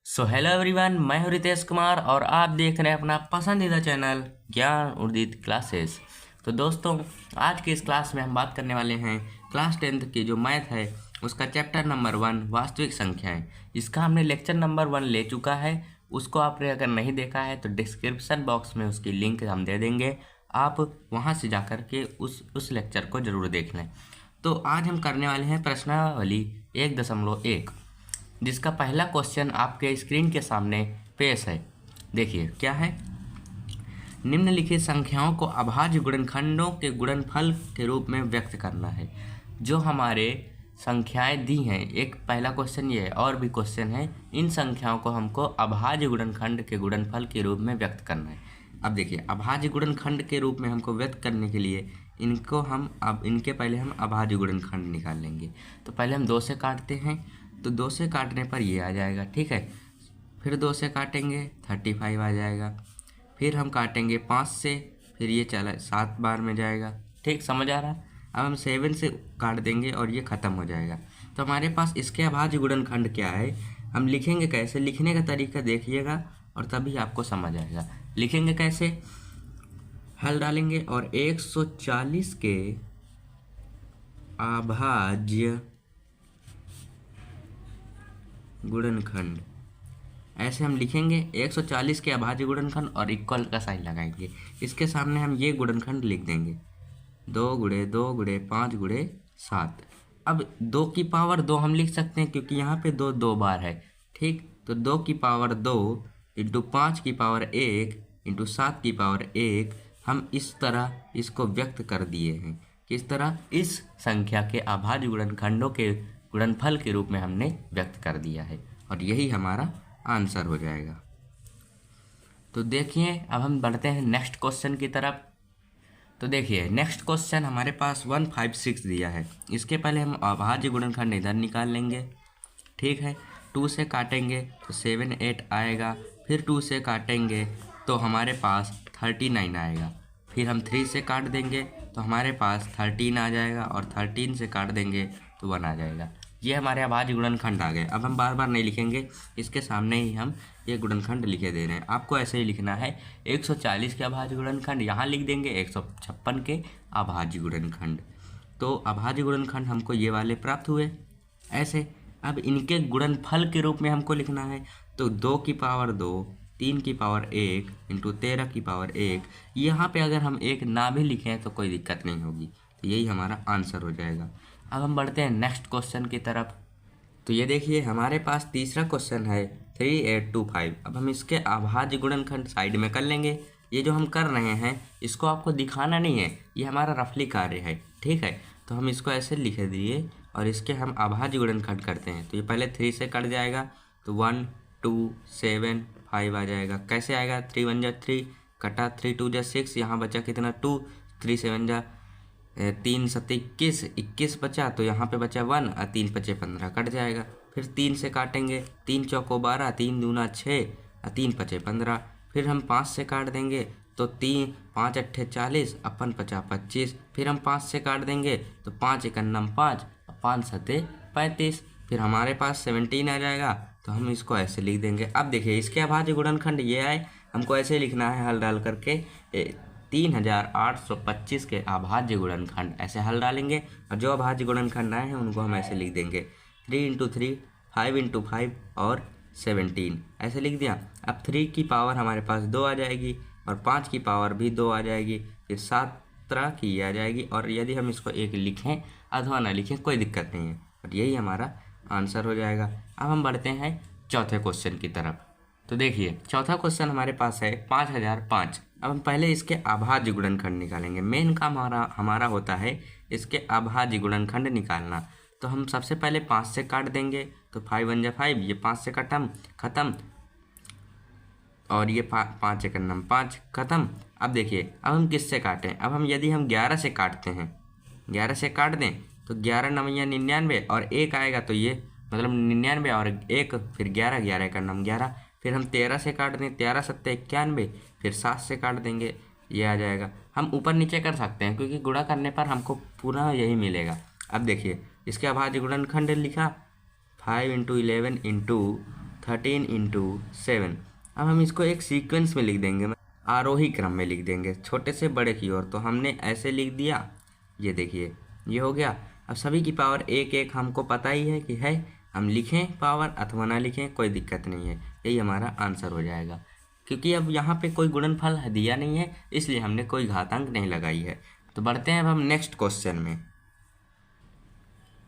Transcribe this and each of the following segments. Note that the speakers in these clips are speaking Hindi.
सो हेलो एवरीवन, मैं हूं रितेश कुमार और आप देख रहे हैं अपना पसंदीदा चैनल ज्ञान उर्दित क्लासेस। तो दोस्तों, आज की इस क्लास में हम बात करने वाले हैं क्लास 10th की जो मैथ है उसका चैप्टर नंबर 1 वास्तविक संख्याएं। इसका हमने लेक्चर नंबर 1 ले चुका है। उसको आपने अगर नहीं देखा है तो डिस्क्रिप्शन बॉक्स में उसकी लिंक हम दे देंगे, आप वहां से जाकर के उस लेक्चर को जरूर देख लें। तो आज हम करने वाले हैं प्रश्नावली 1.1, जिसका पहला क्वेश्चन आपके स्क्रीन के सामने पेश है। देखिए क्या है। निम्नलिखित संख्याओं को अभाज्य गुणनखंडों के गुणनफल के रूप में व्यक्त करना है। जो हमारे संख्याएं दी हैं, एक पहला क्वेश्चन ये है, और भी क्वेश्चन है। इन संख्याओं को हमको अभाज्य गुणनखंड के गुणनफल के रूप में व्यक्त करना है। अब देखिए, अभाज्य गुणनखंड के रूप में हमको व्यक्त करने के लिए इनके पहले हम अभाज्य गुणनखंड निकाल लेंगे। तो पहले हम 2 से काटते हैं, तो 2 से काटने पर ये आ जाएगा, ठीक है। फिर 2 से काटेंगे 35 आ जाएगा। फिर हम काटेंगे 5 से, फिर ये चला 7 बार में जाएगा, ठीक, समझ आ रहा है। अब हम 7 से काट देंगे और ये ख़त्म हो जाएगा। तो हमारे पास इसके अभाज्य गुणनखंड क्या है, हम लिखेंगे कैसे, लिखने का तरीका देखिएगा और तभी आपको समझ आएगा। लिखेंगे कैसे, हल डालेंगे और 140 के अभाज्य गुणनखंड, ऐसे हम लिखेंगे 140 के अभाज्य गुणनखंड और इक्वल का साइन लगाएंगे। इसके सामने हम ये गुणनखंड लिख देंगे, 2 गुणे 2 गुणे 5 गुणे 7। अब 2 की पावर 2 हम लिख सकते हैं क्योंकि यहाँ पे 2 2 बार है, ठीक। तो 2 की पावर 2 इंटू 5 की पावर 1 इंटू 7 की पावर 1, हम इस तरह इसको व्यक्त कर दिए हैं। किस तरह, इस संख्या के अभाज्य गुणनखंडों के गुणनफल के रूप में हमने व्यक्त कर दिया है और यही हमारा आंसर हो जाएगा। तो देखिए, अब हम बढ़ते हैं नेक्स्ट क्वेश्चन की तरफ। तो देखिए, नेक्स्ट क्वेश्चन हमारे पास 156 दिया है। इसके पहले हम अभाज्य गुणनखंड इधर निकाल लेंगे, ठीक है। 2 से काटेंगे तो 7 8 आएगा। फिर 2 से काटेंगे तो हमारे पास 39 आएगा। फिर हम 3 से काट देंगे तो हमारे पास 13 आ जाएगा और 13 से काट देंगे तो 1 आ जाएगा। ये हमारे अभाज्य गुणनखंड आ गए। अब हम बार बार नहीं लिखेंगे, इसके सामने ही हम ये गुणनखंड लिखे दे रहे हैं। आपको ऐसे ही लिखना है, 140 के अभाज्य गुणनखंड यहाँ लिख देंगे, 156 के अभाज्य गुणनखंड। तो अभाज्य गुणनखंड हमको ये वाले प्राप्त हुए ऐसे। अब इनके गुणनफल के रूप में हमको लिखना है, तो 2 की पावर 2, 3 की पावर 1 इंटू 13 की पावर 1। यहाँ पे अगर हम 1 ना भी लिखें तो कोई दिक्कत नहीं होगी। तो यही हमारा आंसर हो जाएगा। अब हम बढ़ते हैं नेक्स्ट क्वेश्चन की तरफ। तो ये देखिए, हमारे पास तीसरा क्वेश्चन है 3825। अब हम इसके अभाज्य गुणनखंड साइड में कर लेंगे। ये जो हम कर रहे हैं इसको आपको दिखाना नहीं है, ये हमारा रफली कार्य है, ठीक है। तो हम इसको ऐसे लिख दिए और इसके हम अभाज्य गुणनखंड करते हैं। तो ये पहले 3 से कट जाएगा, तो 1 2 7 5 आ जाएगा। कैसे आएगा, 3 1 जा 3, कटा 3 2 जा 6, यहाँ बचा कितना 2, 3 7 जा 3 7 21, 21 बचा, तो यहाँ पे बचा 1 और 3 5 15 कट जाएगा। फिर 3 से काटेंगे, 3 चौको 12, 3 दूना 6 और 3 5 15। फिर हम 5 से काट देंगे तो 3 5 8 40, अपन 50 25। फिर हम 5 से काट देंगे तो 5 1 5 और 5 7 35। फिर हमारे पास 17 आ जाएगा। तो हम इसको ऐसे लिख देंगे। अब देखिए, इसके अभाज्य गुणनखंड ये आए, हमको ऐसे लिखना है हल डाल करके 3825 के अभाज्य गुणनखंड, ऐसे हल डालेंगे और जो अभाज्य गुणनखंड आए हैं उनको हम ऐसे लिख देंगे, 3 इंटू 3, 5 इंटू 5 और 17, ऐसे लिख दिया। अब 3 की पावर हमारे पास 2 आ जाएगी और 5 की पावर भी 2 आ जाएगी, फिर 17 की आ जाएगी। और यदि हम इसको 1 लिखें अथवा ना लिखें कोई दिक्कत नहीं है, और यही हमारा आंसर हो जाएगा। अब हम बढ़ते हैं चौथे क्वेश्चन की तरफ। तो देखिए, चौथा क्वेश्चन हमारे पास है 5005। अब हम पहले इसके अभाज्य गुणनखंड निकालेंगे। मेन काम हमारा होता है इसके अभाज्य गुणनखंड निकालना। तो हम सबसे पहले 5 से काट देंगे, तो 5 1 जा 5, ये 5 से खत्म और ये 5 1 5 खत्म। अब देखिए, अब हम किससे काटें। अब हम यदि हम 11 से काटते हैं, 11 से काट दें तो 11 9 99 और 1 आएगा, तो ये मतलब 99 और 1, फिर 11 11 का 11। फिर हम 13 से काट दें, 13 7 91, फिर 7 से काट देंगे, ये आ जाएगा। हम ऊपर नीचे कर सकते हैं क्योंकि गुणा करने पर हमको पूरा यही मिलेगा। अब देखिए, इसके अभाज्य गुणनखंड लिखा, 5 इंटू 11 इंटू 13 इंटू 7। अब हम इसको एक सीक्वेंस में लिख देंगे, आरोही क्रम में लिख देंगे छोटे से बड़े की ओर। तो हमने ऐसे लिख दिया, ये देखिए ये हो गया। अब सभी की पावर एक एक हमको पता ही है कि है, हम लिखें पावर अथवा ना लिखें कोई दिक्कत नहीं है, यही हमारा आंसर हो जाएगा। क्योंकि अब यहाँ पे कोई गुणनफल दिया नहीं है इसलिए हमने कोई घातांक नहीं लगाई है। तो बढ़ते हैं अब हम नेक्स्ट क्वेश्चन में।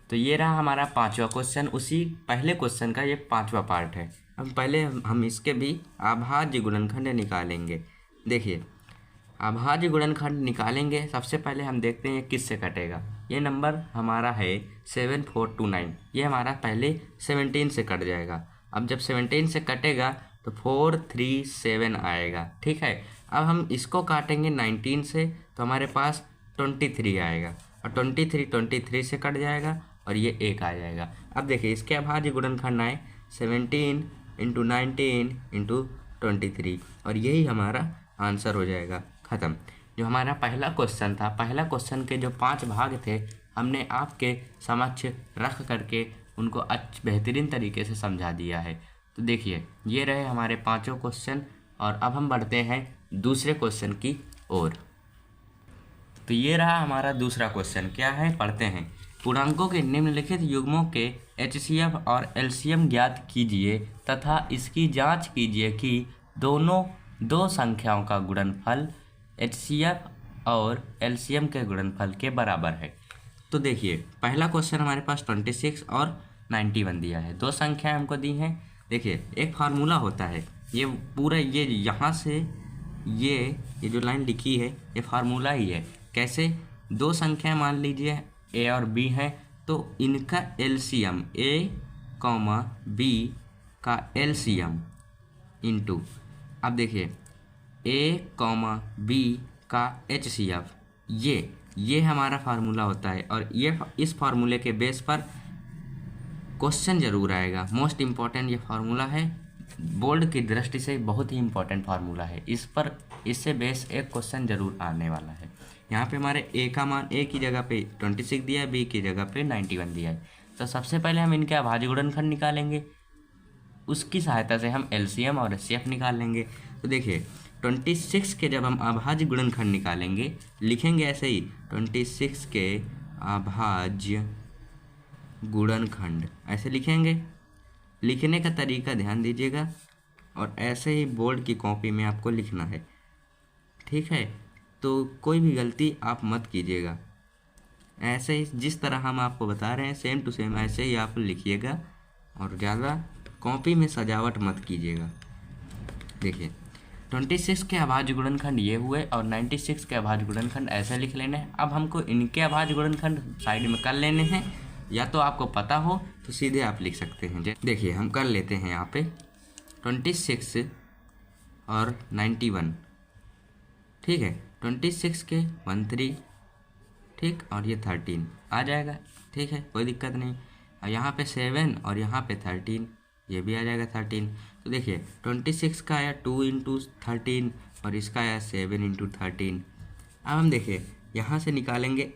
तो ये रहा हमारा 5वां क्वेश्चन, उसी पहले क्वेश्चन का ये 5वां पार्ट है। अब पहले हम इसके भी अभाज्य गुणनखंड निकालेंगे। देखिए अभाज्य गुणनखंड निकालेंगे, सबसे पहले हम देखते हैं किससे कटेगा। ये नंबर हमारा है 7429, ये हमारा पहले 17 से कट जाएगा। अब जब 17 से कटेगा तो 437 आएगा, ठीक है। अब हम इसको काटेंगे 19 से तो हमारे पास 23 आएगा, और 23 से कट जाएगा और ये 1 आ जाएगा। अब देखिए इसके अभाज्य गुणनखंड आए 17 इंटू 19 इंटू 23, और यही हमारा आंसर हो जाएगा, ख़त्म। जो हमारा पहला क्वेश्चन था, पहला क्वेश्चन के जो 5 भाग थे हमने आपके समक्ष रख करके उनको बेहतरीन तरीके से समझा दिया है। तो देखिए ये रहे हमारे 5 क्वेश्चन, और अब हम बढ़ते हैं दूसरे क्वेश्चन की ओर। तो ये रहा हमारा दूसरा क्वेश्चन, क्या है पढ़ते हैं। पूर्णांकों के निम्नलिखित युग्मों के HCF और LCM ज्ञात कीजिए तथा इसकी जांच कीजिए कि दोनों दो संख्याओं का गुणनफल HCF और LCM के गुणनफल के बराबर है। तो देखिए पहला क्वेश्चन हमारे पास 26 और 91 दिया है, दो संख्याएं हमको दी हैं। देखिए एक फार्मूला होता है, ये पूरा ये यहाँ से ये जो लाइन लिखी है ये फार्मूला ही है। कैसे, दो संख्याएं मान लीजिए A और B हैं, तो इनका LCM A, B का LCM इंटू, अब देखिए A, B का HCF, ये हमारा फार्मूला होता है। और ये इस फार्मूले के बेस पर क्वेश्चन जरूर आएगा। मोस्ट इम्पॉर्टेंट ये फार्मूला है, बोर्ड की दृष्टि से बहुत ही इम्पोर्टेंट फार्मूला है। इससे बेस एक क्वेश्चन जरूर आने वाला है। यहाँ पे हमारे A का मान A की जगह पे 26 दिया है, B की जगह पे 91 दिया है। तो सबसे पहले हम इनके अभाज्य गुणनखंड निकालेंगे, उसकी सहायता से हम LCM और HCF निकाल लेंगे। तो देखिए 26 के जब हम अभाज्य गुणनखंड निकालेंगे, लिखेंगे ऐसे ही 26 के अभाज्य गुणनखंड, ऐसे लिखेंगे। लिखने का तरीका ध्यान दीजिएगा, और ऐसे ही बोर्ड की कॉपी में आपको लिखना है, ठीक है। तो कोई भी गलती आप मत कीजिएगा, ऐसे ही जिस तरह हम आपको बता रहे हैं सेम टू सेम ऐसे ही आप लिखिएगा, और ज़्यादा कॉपी में सजावट मत कीजिएगा। देखिए 26 के अभाज्य गुणनखंड ये हुए और 96 के अभाज्य गुणनखंड ऐसे लिख लेने हैं। अब हमको इनके अभाज्य गुणनखंड साइड में कर लेने हैं, या तो आपको पता हो तो सीधे आप लिख सकते हैं। देखिए हम कर लेते हैं यहाँ पे 26 और 91, ठीक है। 26 के 13, ठीक, और ये 13 आ जाएगा, ठीक है, कोई दिक्कत नहीं। और यहाँ पे 7 और यहाँ पे 13, ये भी आ जाएगा 13। तो देखिए 26 का आया 2 इंटू 13 और इसका आया 7 इंटू 13। अब हम देखिए यहाँ से निकालेंगे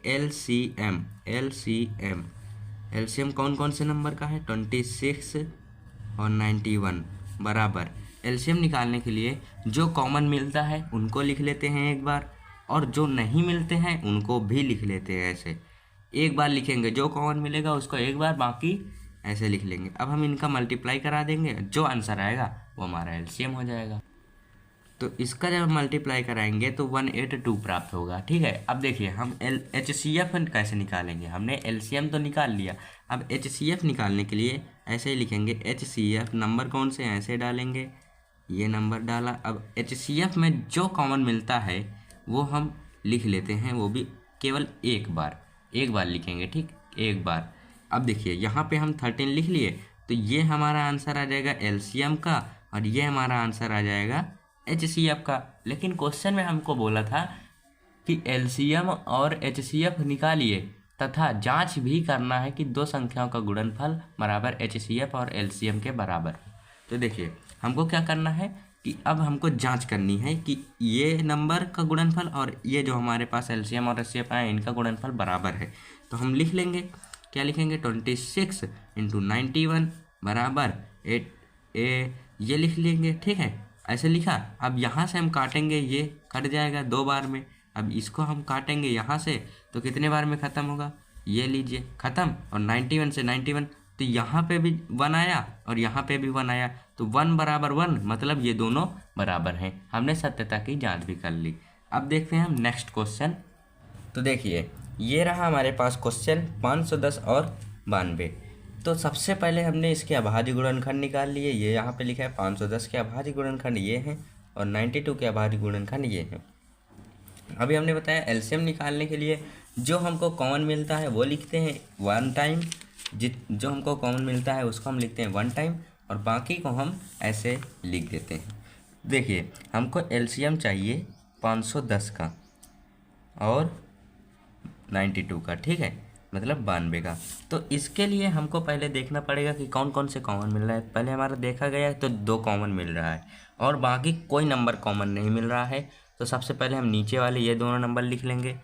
LCM कौन कौन से नंबर का है, 26 और 91 बराबर। LCM निकालने के लिए जो कॉमन मिलता है उनको लिख लेते हैं एक बार, और जो नहीं मिलते हैं उनको भी लिख लेते हैं। ऐसे एक बार लिखेंगे, जो कॉमन मिलेगा उसको एक बार, बाकी ऐसे लिख लेंगे। अब हम इनका मल्टीप्लाई करा देंगे, जो आंसर आएगा वो हमारा LCM हो जाएगा। तो इसका जब मल्टीप्लाई कराएंगे तो 182 प्राप्त होगा, ठीक है। अब देखिए हम HCF कैसे निकालेंगे, हमने LCM तो निकाल लिया। अब HCF निकालने के लिए ऐसे ही लिखेंगे HCF, नंबर कौन से ऐसे डालेंगे, ये नंबर डाला। अब HCF में जो कॉमन मिलता है वो हम लिख लेते हैं, वो भी केवल एक बार लिखेंगे, ठीक, एक बार। अब देखिए यहाँ पे हम 13 लिख लिए, तो ये हमारा आंसर आ जाएगा LCM का, और ये हमारा आंसर आ जाएगा HCF का। लेकिन क्वेश्चन में हमको बोला था कि LCM और HCF निकालिए तथा जांच भी करना है कि दो संख्याओं का गुणनफल बराबर HCF और LCM के बराबर है। तो देखिए हमको क्या करना है कि अब हमको जांच करनी है कि ये नंबर का गुणनफल और ये जो हमारे पास LCM और HCF है इनका गुणनफल बराबर है। तो हम लिख लेंगे, क्या लिखेंगे, 26 इंटू 91 बराबर ये लिख लेंगे, ठीक है, ऐसे लिखा। अब यहाँ से हम काटेंगे, ये कट जाएगा 2 बार में। अब इसको हम काटेंगे यहाँ से तो कितने बार में ख़त्म होगा, ये लीजिए ख़त्म। और 91 से 91, तो यहाँ पे भी 1 आया और यहाँ पे भी 1 आया, तो 1 बराबर 1, मतलब ये दोनों बराबर हैं। हमने सत्यता की जांच भी कर ली। अब देखते हैं हम नेक्स्ट क्वेश्चन। तो देखिए ये रहा हमारे पास क्वेश्चन 510 और 92। तो सबसे पहले हमने इसके अभाज्य गुणनखंड निकाल लिए। ये यहाँ पे लिखा है 510 के अभाज्य गुणनखंड ये हैं और 92 के अभाज्य गुणनखंड ये हैं। अभी हमने बताया एलसीएम निकालने के लिए जो हमको कॉमन मिलता है वो लिखते हैं 1 टाइम, जो हमको कॉमन मिलता है उसको हम लिखते हैं 1 टाइम, और बाकी को हम ऐसे लिख देते हैं। देखिए हमको एलसीएम चाहिए 510 का और 92 का, ठीक है, मतलब 92 का। तो इसके लिए हमको पहले देखना पड़ेगा कि कौन कौन से कॉमन मिल रहा है। पहले हमारा देखा गया है तो 2 कॉमन मिल रहा है और बाकी कोई नंबर कॉमन नहीं मिल रहा है। तो सबसे पहले हम नीचे वाले ये दोनों नंबर लिख लेंगे,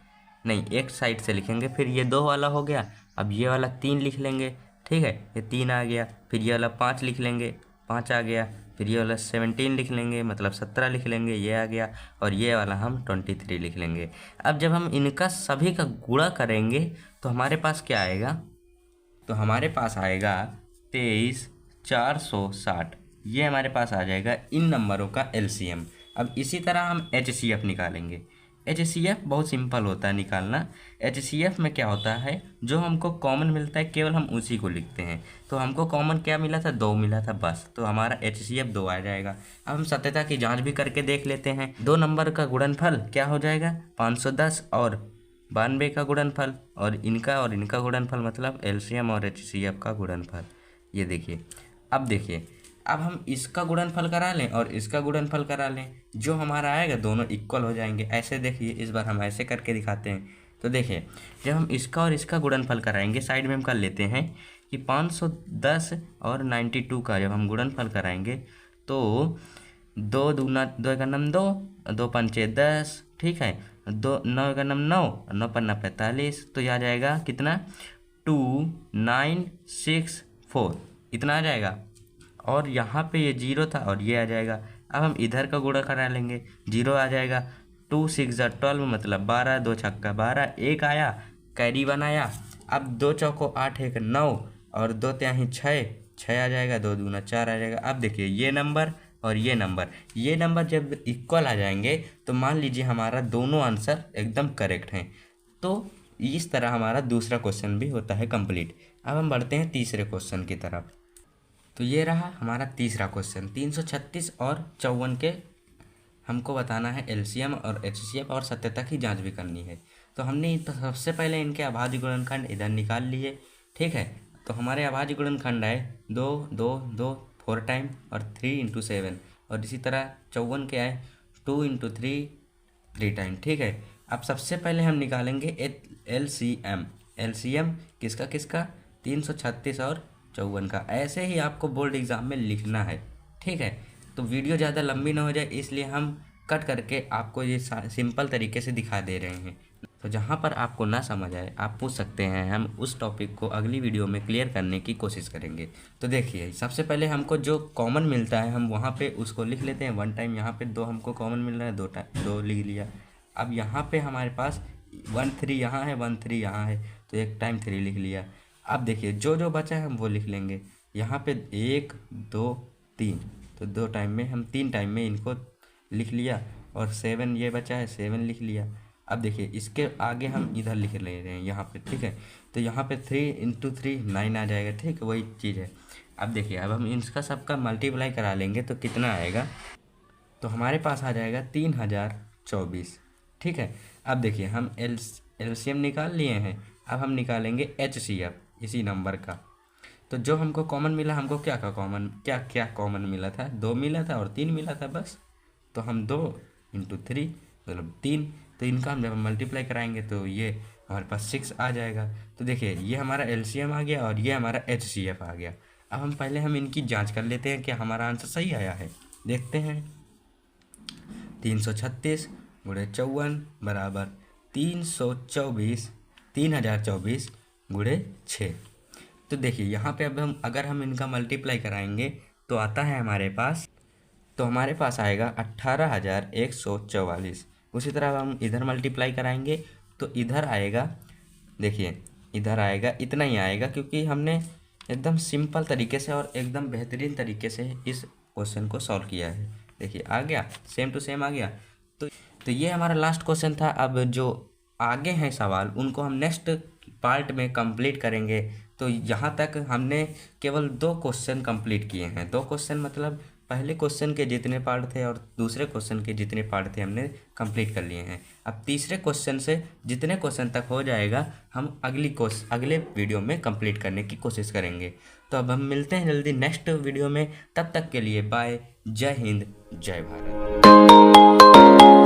नहीं एक साइड से लिखेंगे। फिर ये 2 वाला हो गया, अब ये वाला 3 लिख लेंगे, ठीक है, ये 3 आ गया। फिर ये वाला 5 लिख लेंगे, 5 आ गया। फिर ये वाला 17 लिख लेंगे, मतलब 17 लिख लेंगे, ये आ गया। और ये वाला हम 23 लिख लेंगे। अब जब हम इनका सभी का गुणा करेंगे तो हमारे पास क्या आएगा, तो हमारे पास आएगा 23,460। ये हमारे पास आ जाएगा इन नंबरों का एलसीएम। अब इसी तरह हम एचसीएफ निकालेंगे। एचसीएफ बहुत सिंपल होता है निकालना। एचसीएफ में क्या होता है, जो हमको कॉमन मिलता है केवल हम उसी को लिखते हैं। तो हमको कॉमन क्या मिला था, 2 मिला था बस, तो हमारा एचसीएफ 2 आ जाएगा। अब हम सत्यता की जांच भी करके देख लेते हैं। 2 नंबर का गुणनफल क्या हो जाएगा, 510 और 92 का गुणनफल, और इनका गुणनफल मतलब एलसीएम और एचसीएफ का गुणनफल। ये देखिए, अब हम इसका गुणनफल करा लें और इसका गुणनफल करा लें, जो हमारा आएगा दोनों इक्वल हो जाएंगे। ऐसे देखिए, इस बार हम ऐसे करके दिखाते हैं। तो देखिए जब हम इसका और इसका गुणनफल कराएंगे, साइड में हम कर लेते हैं कि 510 और 92 का जब हम गुणनफल कराएंगे तो 2 दूना 2 का नम 2, 2 पंचे 10, ठीक है, 2 9 का नम 9, 9 पन्ना 45, तो यह आ जाएगा कितना, 2964, इतना आ जाएगा। और यहाँ पे ये 0 था और ये आ जाएगा। अब हम इधर का गुणा करा लेंगे, 0 आ जाएगा। 2 6 12 मतलब 12, 2 छक्का 12, 1 आया, कैरी बनाया। अब 2 चौको 8 1 9 और 2 त्याही 6, 6 आ जाएगा, 2 दूना 4 आ जाएगा। अब देखिए ये नंबर और ये नंबर जब इक्वल आ जाएंगे तो मान लीजिए हमारा दोनों आंसर एकदम करेक्ट हैं। तो इस तरह हमारा दूसरा क्वेश्चन भी होता है कंप्लीट। अब हम बढ़ते हैं तीसरे क्वेश्चन की तरफ। तो ये रहा हमारा तीसरा क्वेश्चन। 336 और 54 के हमको बताना है एलसीएम और एचसीएफ और सत्यता की जांच भी करनी है। तो हमने सबसे पहले इनके अभाज्य गुणनखंड इधर निकाल लिए, ठीक है। तो हमारे अभाज्य गुणनखंड है 2 2 2 4 टाइम और 3 × 7, और इसी तरह 54 के आए 2 × 3 3 टाइम, ठीक है। अब सबसे पहले हम निकालेंगे एलसीएम। एलसीएम किसका 336 और 54 का। ऐसे ही आपको बोर्ड एग्ज़ाम में लिखना है, ठीक है। तो वीडियो ज़्यादा लंबी ना हो जाए इसलिए हम कट करके आपको ये सिंपल तरीके से दिखा दे रहे हैं। तो जहाँ पर आपको ना समझ आए आप पूछ सकते हैं, हम उस टॉपिक को अगली वीडियो में क्लियर करने की कोशिश करेंगे। तो देखिए सबसे पहले हमको जो कॉमन मिलता है हम वहाँ पे उसको लिख लेते हैं 1 टाइम। यहाँ पे 2 हमको कॉमन मिल रहा है, 2 लिख लिया। अब यहाँ पे हमारे पास 1 3 यहाँ है, 1 3 यहाँ है, तो 1 टाइम 3 लिख लिया। अब देखिए जो बचा है हम वो लिख लेंगे। यहाँ पे 1 2 3, तो 2 टाइम में हम 3 टाइम में इनको लिख लिया, और 7 ये बचा है, 7 लिख लिया। अब देखिए इसके आगे हम इधर लिख ले रहे हैं यहाँ पे, ठीक है। तो यहाँ पे 3 × 3 9 आ जाएगा, ठीक है, वही चीज़ है। अब देखिए अब हम इसका सबका मल्टीप्लाई करा लेंगे तो कितना आएगा, तो हमारे पास आ जाएगा 3024, ठीक है। अब देखिए हम एलसीएम निकाल लिए हैं, अब हम निकालेंगे एचसीएफ इसी नंबर का। तो जो हमको कॉमन मिला, हमको क्या कॉमन मिला था, 2 मिला था और 3 मिला था बस। तो हम 2 × 3 मतलब 3, तो इनका हम जब मल्टीप्लाई कराएंगे तो ये हमारे पास 6 आ जाएगा। तो देखिए ये हमारा एलसीएम आ गया और ये हमारा एचसीएफ आ गया। अब हम पहले इनकी जांच कर लेते हैं कि हमारा आंसर सही आया है। देखते हैं 336 × 54 बराबर 3024 × 6। तो देखिए यहाँ पे अब अगर हम इनका मल्टीप्लाई कराएंगे तो आता है हमारे पास, तो हमारे पास आएगा 18,144। उसी तरह हम इधर मल्टीप्लाई कराएंगे तो इधर आएगा, देखिए इधर आएगा इतना ही आएगा, क्योंकि हमने एकदम सिंपल तरीके से और एकदम बेहतरीन तरीके से इस क्वेश्चन को सॉल्व किया है। देखिए आ गया, सेम टू सेम आ गया। तो ये हमारा लास्ट क्वेश्चन था। अब जो आगे हैं सवाल उनको हम नेक्स्ट पार्ट में कंप्लीट करेंगे। तो यहाँ तक हमने केवल 2 क्वेश्चन कंप्लीट किए हैं। 2 क्वेश्चन मतलब पहले क्वेश्चन के जितने पार्ट थे और दूसरे क्वेश्चन के जितने पार्ट थे हमने कंप्लीट कर लिए हैं। अब तीसरे क्वेश्चन से जितने क्वेश्चन तक हो जाएगा हम अगले वीडियो में कंप्लीट करने की कोशिश करेंगे। तो अब हम मिलते हैं जल्दी नेक्स्ट वीडियो में। तब तक के लिए बाय। जय हिंद, जय भारत।